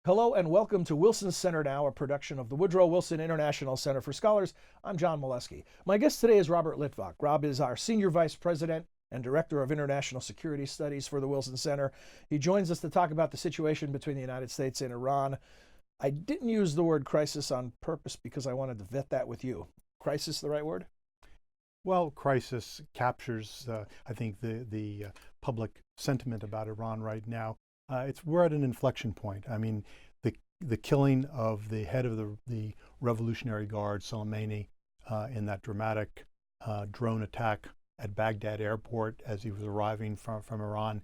Hello and welcome to Wilson Center Now, a production of the Woodrow Wilson International Center for Scholars. I'm John Molesky. My guest today is Robert Litwak. Rob is our Senior Vice President and Director of International Security Studies for the Wilson Center. He joins us to talk about the situation between the United States and Iran. I didn't use the word crisis on purpose because I wanted to vet that with you. Crisis the right word? Well, crisis captures, I think, the public sentiment about Iran right now. We're at an inflection point. I mean, the killing of the head of the Revolutionary Guard, Soleimani, in that dramatic drone attack at Baghdad airport as he was arriving from Iran,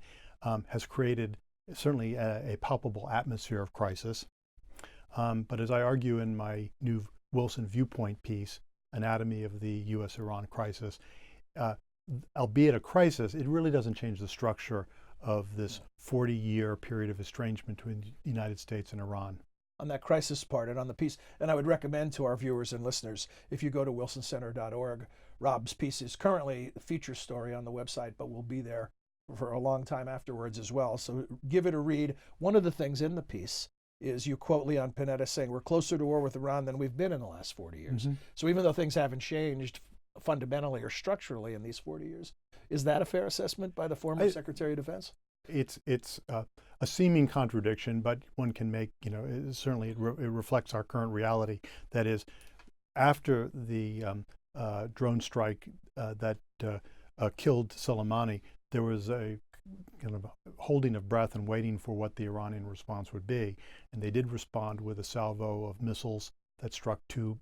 has created certainly a palpable atmosphere of crisis. But as I argue in my new Wilson Viewpoint piece, Anatomy of the U.S.-Iran Crisis, albeit a crisis, it really doesn't change the structure of this 40-year period of estrangement between the United States and Iran. On that crisis part and on the piece, and I would recommend to our viewers and listeners, if you go to wilsoncenter.org, Rob's piece is currently a feature story on the website, but will be there for a long time afterwards as well. So give it a read. One of the things in the piece is you quote Leon Panetta saying, we're closer to war with Iran than we've been in the last 40 years. Mm-hmm. So even though things haven't changed fundamentally or structurally in these 40 years, is that a fair assessment by the former Secretary of Defense? It's a seeming contradiction, but one can make, certainly it reflects our current reality. That is, after the drone strike that killed Soleimani, there was a kind of holding of breath and waiting for what the Iranian response would be. And they did respond with a salvo of missiles that struck two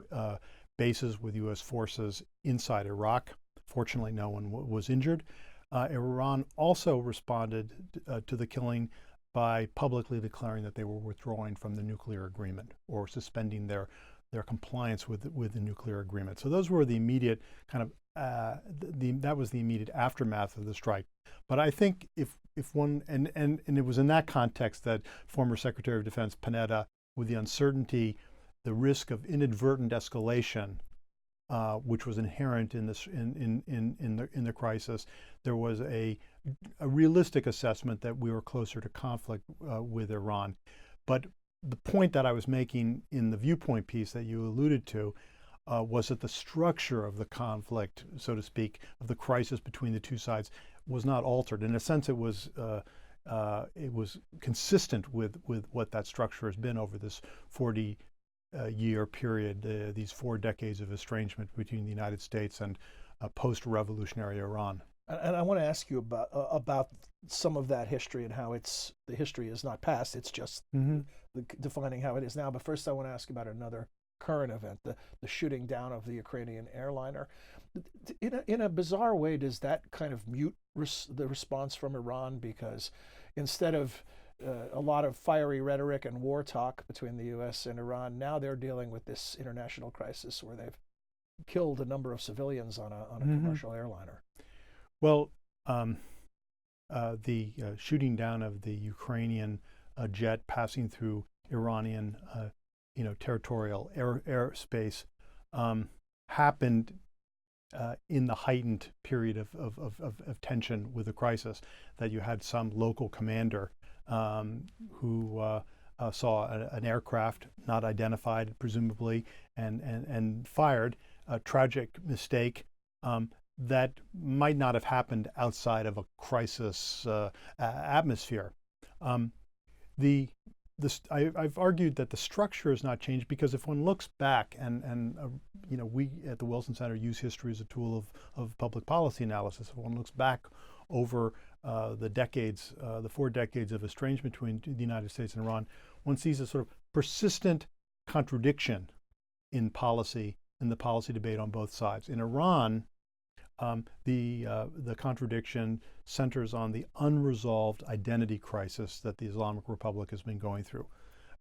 bases with U.S. forces inside Iraq. Fortunately, no one was injured. Iran also responded to the killing by publicly declaring that they were withdrawing from the nuclear agreement or suspending their compliance with the nuclear agreement. So those were the immediate kind of that was the immediate aftermath of the strike. But I think if one and it was in that context that former Secretary of Defense Panetta, with the uncertainty, the risk of inadvertent escalation, which was inherent in this in the crisis, there was a realistic assessment that we were closer to conflict with Iran. But the point that I was making in the Viewpoint piece that you alluded to was that the structure of the conflict, so to speak, of the crisis between the two sides was not altered. In a sense, it was consistent with what that structure has been over this 40-year period, these 4 decades of estrangement between the United States and post-revolutionary Iran. And I want to ask you about some of that history and how the history is not past, it's just defining how it is now. But first I want to ask about another current event, the shooting down of the Ukrainian airliner. In a bizarre way, does that kind of mute the response from Iran? Because instead of a lot of fiery rhetoric and war talk between the U.S. and Iran, now they're dealing with this international crisis where they've killed a number of civilians on a commercial airliner. Well, the shooting down of the Ukrainian jet passing through Iranian, territorial airspace happened in the heightened period of tension with the crisis. That you had some local commander who saw an aircraft not identified, presumably, and fired. A tragic mistake that might not have happened outside of a crisis atmosphere. I've argued that the structure has not changed because if one looks back, and we at the Wilson Center use history as a tool of public policy analysis. If one looks back over the decades, the 4 decades of estrangement between the United States and Iran, one sees a sort of persistent contradiction in the policy debate on both sides. In Iran, the contradiction centers on the unresolved identity crisis that the Islamic Republic has been going through.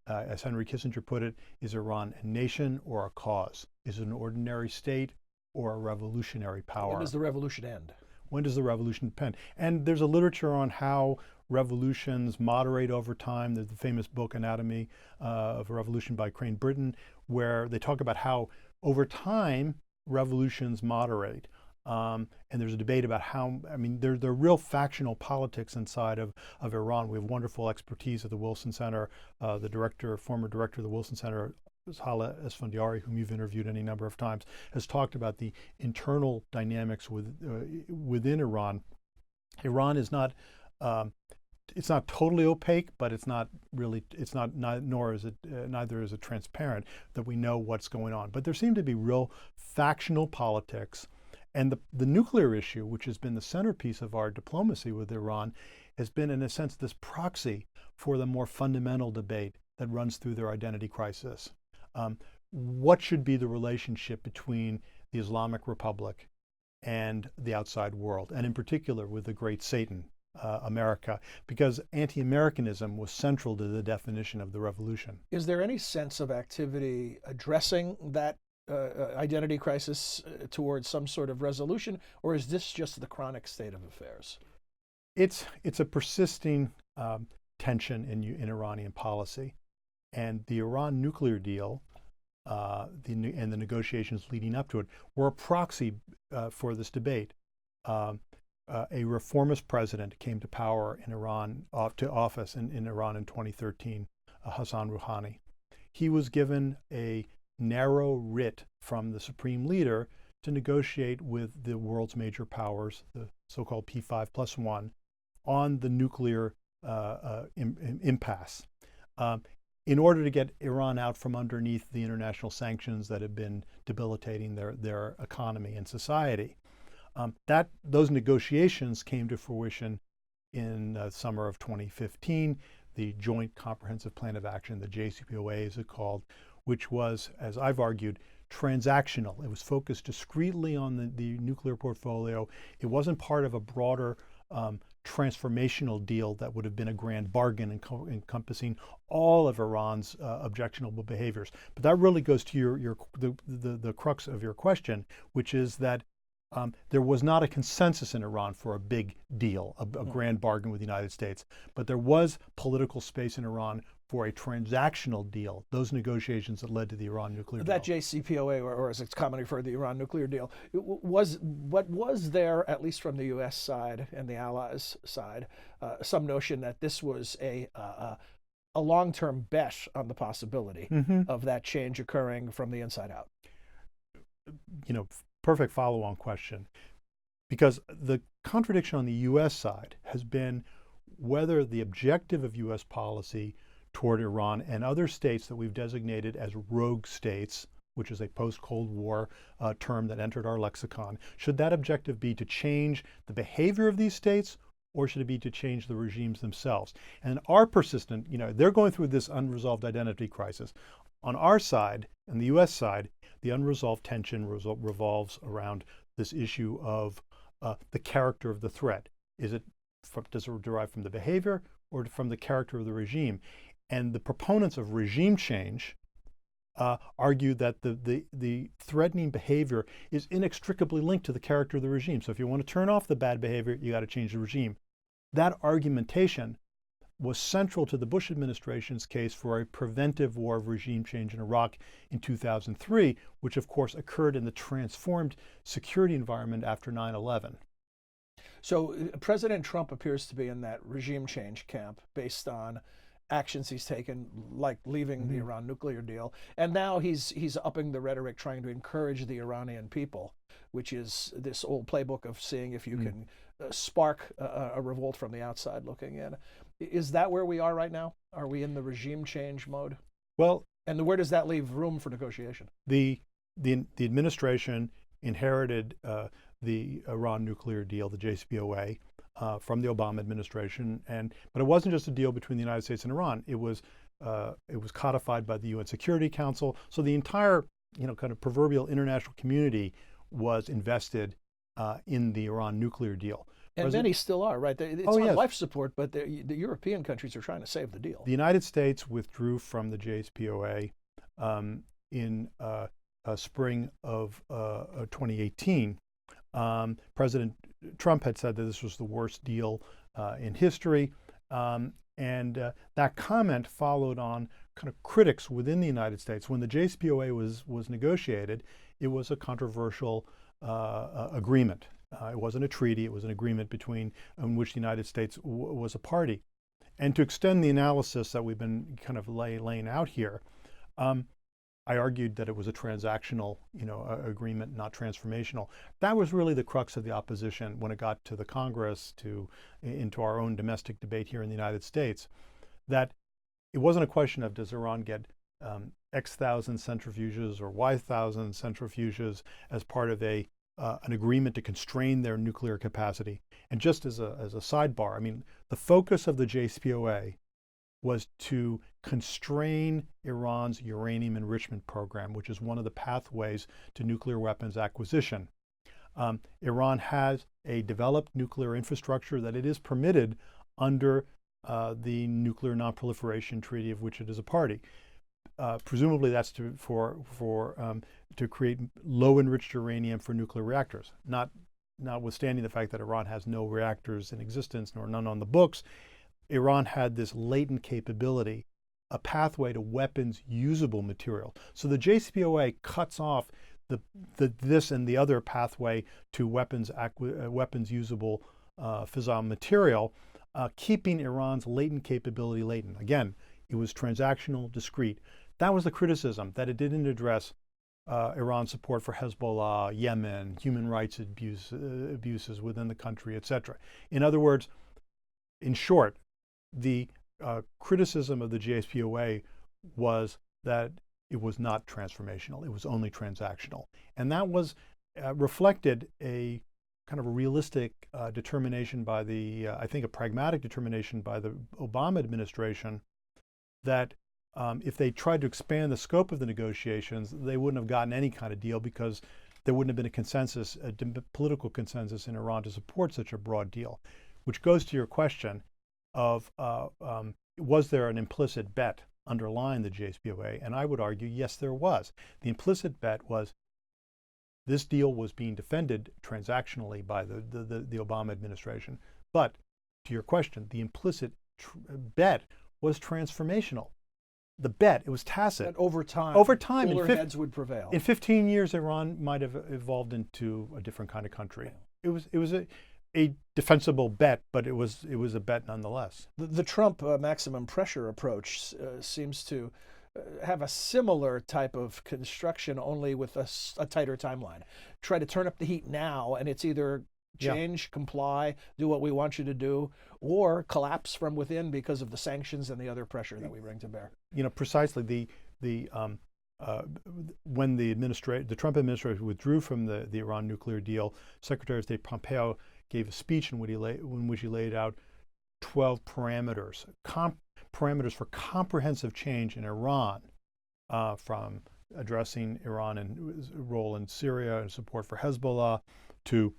As Henry Kissinger put it, is Iran a nation or a cause? Is it an ordinary state or a revolutionary power? When does the revolution end? When does the revolution end? And there's a literature on how revolutions moderate over time. There's the famous book, Anatomy of a Revolution by Crane Britton, where they talk about how over time revolutions moderate. And there's a debate about how, I mean, there are real factional politics inside of Iran. We have wonderful expertise at the Wilson Center. The former director of the Wilson Center, Hala Esfandiari, whom you've interviewed any number of times, has talked about the internal dynamics within Iran. Iran is not, it's not totally opaque, but it's not really, nor is it, neither is it transparent that we know what's going on. But there seem to be real factional politics. And the nuclear issue, which has been the centerpiece of our diplomacy with Iran, has been, in a sense, this proxy for the more fundamental debate that runs through their identity crisis. What should be the relationship between the Islamic Republic and the outside world, and in particular with the great Satan, America, because anti-Americanism was central to the definition of the revolution. Is there any sense of activity addressing that identity crisis towards some sort of resolution, or is this just the chronic state of affairs? It's a persisting tension in Iranian policy, and the Iran nuclear deal and the negotiations leading up to it were a proxy for this debate. A reformist president came to power in Iran, to office in Iran in 2013, Hassan Rouhani. He was given a narrow writ from the supreme leader to negotiate with the world's major powers, the so-called P5+1, on the nuclear impasse, in order to get Iran out from underneath the international sanctions that have been debilitating their economy and society. Those negotiations came to fruition in summer of 2015. The Joint Comprehensive Plan of Action, the JCPOA as it's called, which was, as I've argued, transactional. It was focused discreetly on the nuclear portfolio. It wasn't part of a broader transformational deal that would have been a grand bargain encompassing all of Iran's objectionable behaviors. But that really goes to the crux of your question, which is that there was not a consensus in Iran for a big deal, a grand bargain with the United States, but there was political space in Iran for a transactional deal, those negotiations that led to the Iran nuclear deal. That JCPOA, or as it's commonly referred, the Iran nuclear deal, was there, at least from the U.S. side and the Allies' side, some notion that this was a long-term bet on the possibility of that change occurring from the inside out? Perfect follow-on question, because the contradiction on the U.S. side has been whether the objective of U.S. policy toward Iran and other states that we've designated as rogue states, which is a post-Cold War term that entered our lexicon, should that objective be to change the behavior of these states, or should it be to change the regimes themselves? And our persistent, they're going through this unresolved identity crisis. On our side, and the U.S. side, the unresolved tension revolves around this issue of the character of the threat. Does it derive from the behavior or from the character of the regime? And the proponents of regime change argue that the threatening behavior is inextricably linked to the character of the regime. So if you want to turn off the bad behavior, you got to change the regime. That argumentation was central to the Bush administration's case for a preventive war of regime change in Iraq in 2003, which of course occurred in the transformed security environment after 9/11. So President Trump appears to be in that regime change camp based on actions he's taken, like leaving the Iran nuclear deal. And now he's upping the rhetoric, trying to encourage the Iranian people, which is this old playbook of seeing if you can spark a revolt from the outside looking in. Is that where we are right now? Are we in the regime change mode? Well, and where does that leave room for negotiation? The administration inherited the Iran nuclear deal, the JCPOA, from the Obama administration, but it wasn't just a deal between the United States and Iran. It was codified by the UN Security Council. So the entire kind of proverbial international community was invested in the Iran nuclear deal. And many still are, right? It's on life support, but the European countries are trying to save the deal. The United States withdrew from the JCPOA in spring of 2018. President Trump had said that this was the worst deal in history. And that comment followed on kind of critics within the United States. When the JCPOA was negotiated, it was a controversial agreement. It wasn't a treaty, it was an agreement in which the United States was a party. And to extend the analysis that we've been kind of laying out here, I argued that it was a transactional, agreement, not transformational. That was really the crux of the opposition when it got to the Congress, into our own domestic debate here in the United States, that it wasn't a question of does Iran get X thousand centrifuges or Y thousand centrifuges as part of an agreement to constrain their nuclear capacity. And just as a sidebar, I mean, the focus of the JCPOA was to constrain Iran's uranium enrichment program, which is one of the pathways to nuclear weapons acquisition. Iran has a developed nuclear infrastructure that it is permitted under the Nuclear Nonproliferation Treaty, of which it is a party. Presumably, that's to create low enriched uranium for nuclear reactors. Notwithstanding the fact that Iran has no reactors in existence nor none on the books, Iran had this latent capability, a pathway to weapons usable material. So the JCPOA cuts off this and the other pathway to weapons usable fissile material, keeping Iran's latent capability latent. Again, it was transactional, discrete. That was the criticism, that it didn't address Iran's support for Hezbollah, Yemen, human rights abuses within the country, etc. In other words, in short, the criticism of the JCPOA was that it was not transformational, it was only transactional. And that was reflected a kind of a realistic determination by I think a pragmatic determination by the Obama administration that if they tried to expand the scope of the negotiations, they wouldn't have gotten any kind of deal because there wouldn't have been a consensus, a political consensus in Iran to support such a broad deal, which goes to your question of was there an implicit bet underlying the JCPOA? And I would argue, yes, there was. The implicit bet was this deal was being defended transactionally by the Obama administration. But to your question, the implicit bet was transformational. The bet, it was tacit. That over time, cooler heads would prevail. In 15 years, Iran might have evolved into a different kind of country. Yeah. It was a defensible bet, but it was a bet nonetheless. The Trump maximum pressure approach seems to have a similar type of construction, only with a tighter timeline. Try to turn up the heat now, and it's either change, comply, do what we want you to do, or collapse from within because of the sanctions and the other pressure that we bring to bear. Precisely when the Trump administration withdrew from the Iran nuclear deal, Secretary of State Pompeo gave a speech in which he laid out 12 parameters, parameters for comprehensive change in Iran, from addressing Iran and role in Syria and support for Hezbollah, to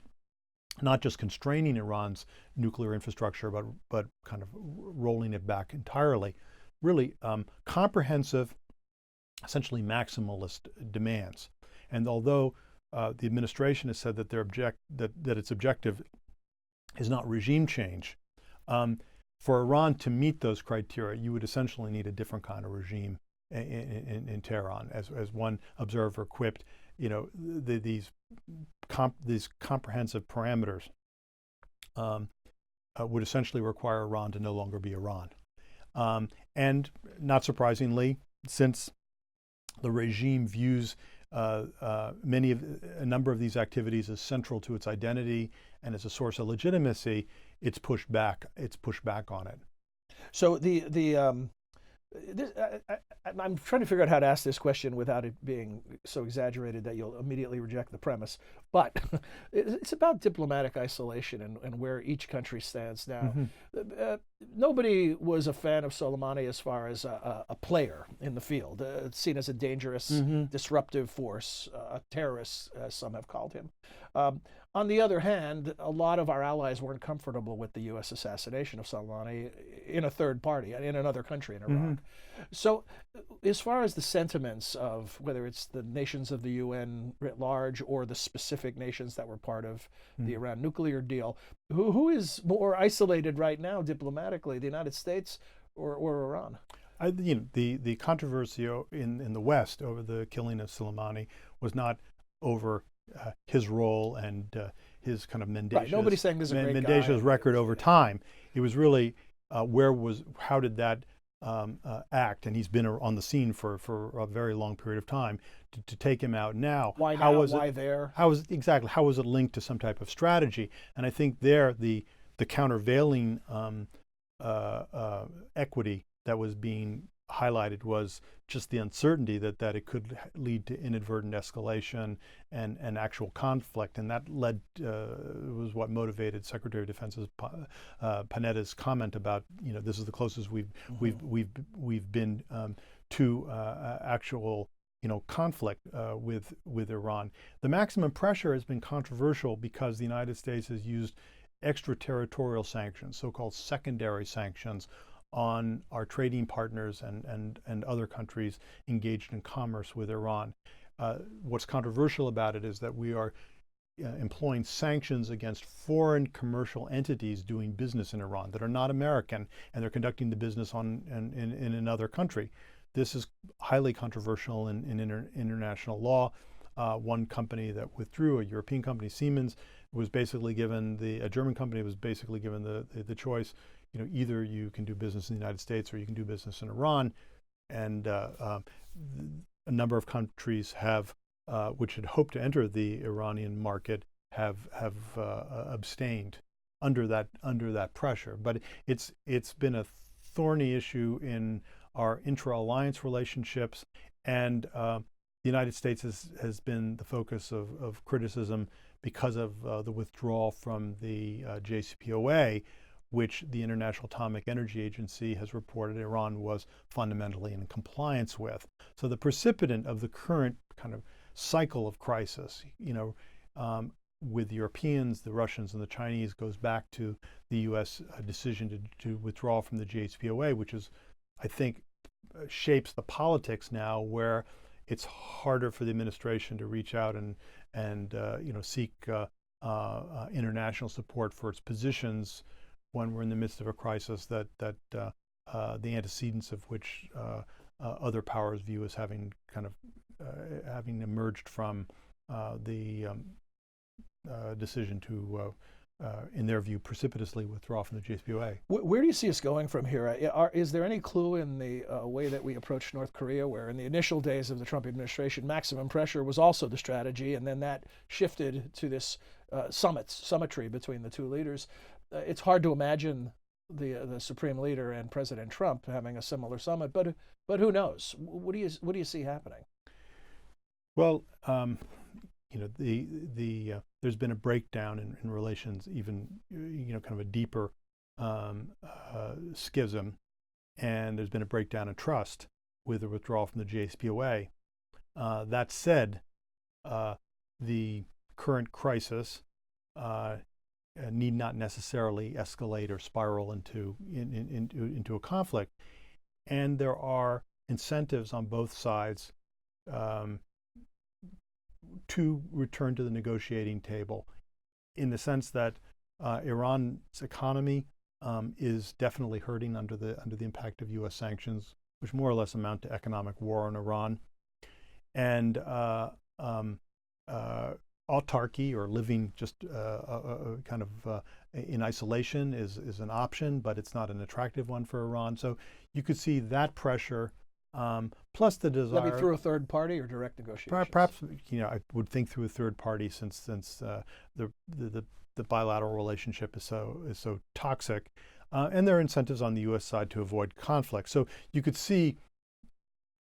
not just constraining Iran's nuclear infrastructure, but kind of rolling it back entirely. Really comprehensive, essentially maximalist demands. And although the administration has said that that its objective is not regime change, for Iran to meet those criteria, you would essentially need a different kind of regime in Tehran. As one observer quipped, these comprehensive parameters would essentially require Iran to no longer be Iran. And not surprisingly, since the regime views a number of these activities as central to its identity and as a source of legitimacy, it's pushed back on it. So I'm trying to figure out how to ask this question without it being so exaggerated that you'll immediately reject the premise. But it's about diplomatic isolation and where each country stands now. Mm-hmm. Nobody was a fan of Soleimani as far as a player in the field. It's seen as a dangerous, disruptive force, a terrorist, as some have called him. On the other hand, a lot of our allies weren't comfortable with the U.S. assassination of Soleimani in a third party, in another country, in Iraq. Mm-hmm. So as far as the sentiments of whether it's the nations of the UN writ large or the specific nations that were part of the Iran nuclear deal, Who is more isolated right now diplomatically, the United States or Iran? The controversy in the West over the killing of Soleimani was not over his role and his kind of mendacious, Right. Nobody's saying this is a great mendacious guy. record over time. It was really how did that act? And he's been on the scene for a very long period of time. To take him out now, Why how now? was Why it, there? How was it linked to some type of strategy? And I think there the countervailing equity that was being highlighted was just the uncertainty that it could lead to inadvertent escalation and actual conflict, and that was what motivated Secretary of Defense's Panetta's comment about, this is the closest we've been to actual conflict with Iran. The maximum pressure has been controversial because the United States has used extraterritorial sanctions, so-called secondary sanctions, on our trading partners and other countries engaged in commerce with Iran. What's controversial about it is that we are employing sanctions against foreign commercial entities doing business in Iran that are not American, and they're conducting the business in another country. This is highly controversial in international law. One company that withdrew, a European company, Siemens, was basically given a German company was basically given the choice. Either you can do business in the United States or you can do business in Iran, and a number of countries which had hoped to enter the Iranian market, have abstained under that pressure. But it's been a thorny issue in our intra-alliance relationships, and the United States has been the focus of criticism because of the withdrawal from the JCPOA, which the International Atomic Energy Agency has reported Iran was fundamentally in compliance with. So the precipitant of the current kind of cycle of crisis, with the Europeans, the Russians, and the Chinese, goes back to the U.S. Decision to withdraw from the JCPOA, which is, I think, shapes the politics now, where it's harder for the administration to reach out and seek international support for its positions when we're in the midst of a crisis that the antecedents of which other powers view as having emerged from the decision to, in their view, precipitously withdraw from the JCPOA. Where do you see us going from here? Is there any clue in the way that we approach North Korea, where in the initial days of the Trump administration, maximum pressure was also the strategy, and then that shifted to this summitry between the two leaders? It's hard to imagine the Supreme Leader and President Trump having a similar summit, but who knows? What do you see happening? Well, there's been a breakdown in relations, even kind of a deeper schism, and there's been a breakdown in trust with the withdrawal from the JCPOA. That said, the current crisis need not necessarily escalate or spiral into a conflict, and there are incentives on both sides to return to the negotiating table, in the sense that Iran's economy is definitely hurting under the impact of U.S. sanctions, which more or less amount to economic war on Iran, and autarky, or living just kind of in isolation, is an option, but it's not an attractive one for Iran. So you could see that pressure, plus the desire. Maybe through a third party or direct negotiations. Perhaps, I would think through a third party, since the bilateral relationship is so toxic, and there are incentives on the U.S. side to avoid conflict. So you could see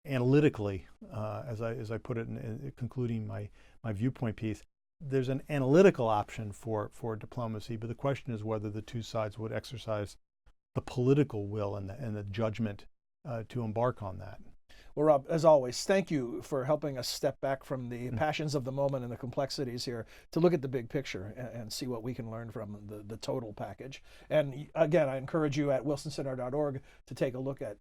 analytically, as I put it in concluding my viewpoint piece, there's an analytical option for diplomacy, but the question is whether the two sides would exercise the political will and the judgment to embark on that. Well, Rob, as always, thank you for helping us step back from the passions of the moment and the complexities here to look at the big picture and see what we can learn from the total package. And again, I encourage you at wilsoncenter.org to take a look at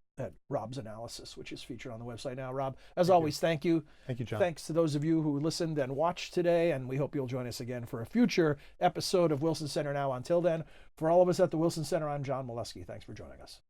Rob's analysis, which is featured on the website now. Rob, as always, thank you. Thank you, John. Thanks to those of you who listened and watched today, and we hope you'll join us again for a future episode of Wilson Center Now. Until then, for all of us at the Wilson Center, I'm John Molesky. Thanks for joining us.